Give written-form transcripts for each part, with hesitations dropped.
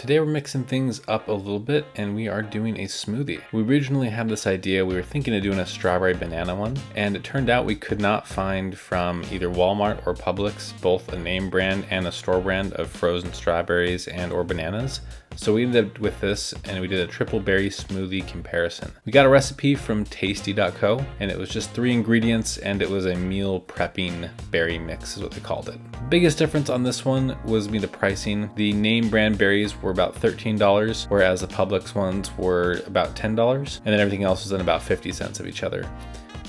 Today we're mixing things up a little bit and we are doing a smoothie. We originally had this idea, we were thinking of doing a strawberry banana one, and it turned out we could not find from either Walmart or Publix both a name brand and a store brand of frozen strawberries and or bananas. So we ended up with this and we did a triple berry smoothie comparison. We got a recipe from tasty.co and it was just 3 ingredients and it was a meal prepping berry mix is what they called it. The biggest difference on this one was the pricing. The name brand berries were about $13, whereas the Publix ones were about $10, and then everything else was in about 50 cents of each other.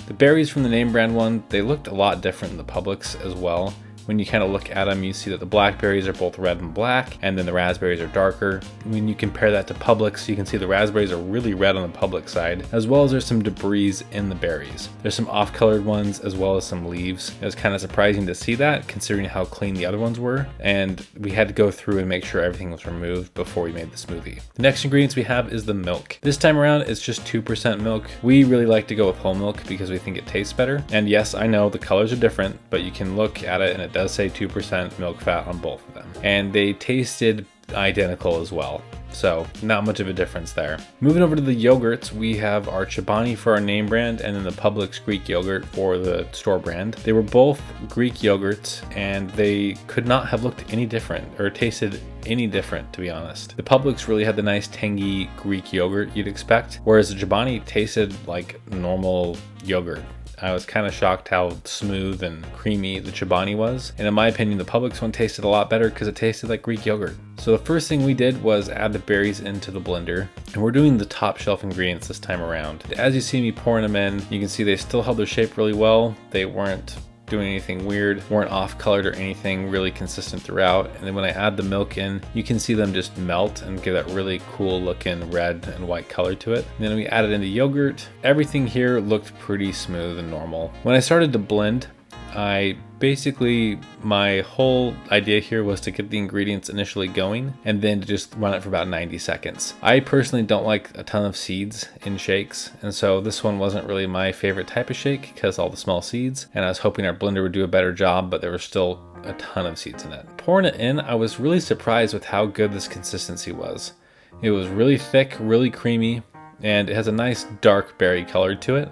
The berries from the name brand one, they looked a lot different than the Publix as well. When you kind of look at them, you see that the blackberries are both red and black, and then the raspberries are darker. When you compare that to Publix, you can see the raspberries are really red on the Publix side, as well as there's some debris in the berries. There's some off-colored ones, as well as some leaves. It was kind of surprising to see that, considering how clean the other ones were, and we had to go through and make sure everything was removed before we made the smoothie. The next ingredients we have is the milk. This time around, it's just 2% milk. We really like to go with whole milk because we think it tastes better. And yes, I know the colors are different, but you can look at it and it does say 2% milk fat on both of them. And they tasted identical as well. So not much of a difference there. Moving over to the yogurts, we have our Chobani for our name brand and then the Publix Greek yogurt for the store brand. They were both Greek yogurts and they could not have looked any different or tasted any different, to be honest. The Publix really had the nice tangy Greek yogurt you'd expect, whereas the Chobani tasted like normal yogurt. I was kind of shocked how smooth and creamy the Chobani was. And in my opinion, the Publix one tasted a lot better because it tasted like Greek yogurt. So the first thing we did was add the berries into the blender, and we're doing the top shelf ingredients this time around. As you see me pouring them in, you can see they still held their shape really well. They weren't doing anything weird, weren't off colored or anything, really consistent throughout. And then when I add the milk in, you can see them just melt and give that really cool looking red and white color to it. And then we added in the yogurt. Everything here looked pretty smooth and normal. When I started to blend, my whole idea here was to get the ingredients initially going and then to just run it for about 90 seconds. I personally don't like a ton of seeds in shakes, and so this one wasn't really my favorite type of shake because all the small seeds, and I was hoping our blender would do a better job, but there was still a ton of seeds in it. Pouring it in, I was really surprised with how good this consistency was. It was really thick, really creamy, and it has a nice dark berry color to it,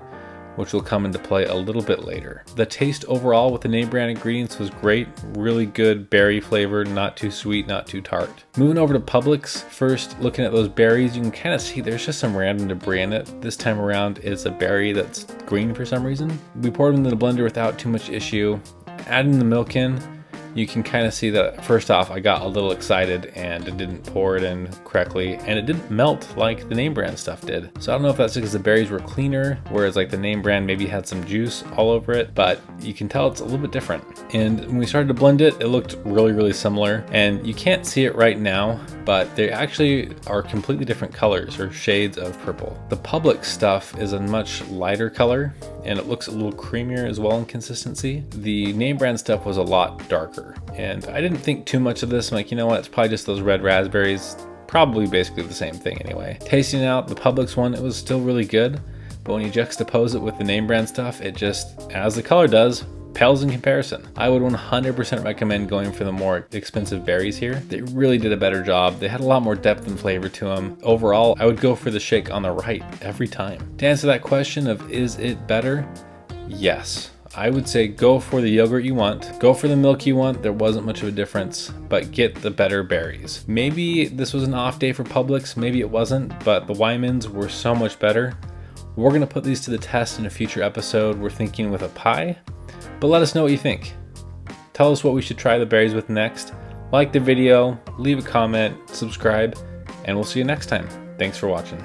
which will come into play a little bit later. The taste overall with the name brand ingredients was great, really good berry flavor, not too sweet, not too tart. Moving over to Publix, first looking at those berries, you can kind of see there's just some random debris in it. This time around it's a berry that's green for some reason. We poured them into the blender without too much issue. Adding the milk in, you can kind of see that first off I got a little excited and it didn't pour it in correctly and it didn't melt like the name brand stuff did. So I don't know if that's because the berries were cleaner, whereas like the name brand maybe had some juice all over it, but you can tell it's a little bit different. And when we started to blend it, it looked really similar, and you can't see it right now, but they actually are completely different colors or shades of purple. The Publix stuff is a much lighter color and it looks a little creamier as well in consistency. The name brand stuff was a lot darker, and I didn't think too much of this. I'm like, you know what, it's probably just those red raspberries, probably basically the same thing anyway. Tasting out the Publix one, it was still really good, but when you juxtapose it with the name brand stuff, it just, as the color does, pales in comparison. I would 100% recommend going for the more expensive berries here. They really did a better job. They had a lot more depth and flavor to them. Overall, I would go for the shake on the right every time. To answer that question of is it better? Yes. I would say go for the yogurt you want, go for the milk you want. There wasn't much of a difference, but get the better berries. Maybe this was an off day for Publix, maybe it wasn't, but the Wymans were so much better. We're gonna put these to the test in a future episode. We're thinking with a pie, but let us know what you think. Tell us what we should try the berries with next. Like the video, leave a comment, subscribe, and we'll see you next time. Thanks for watching.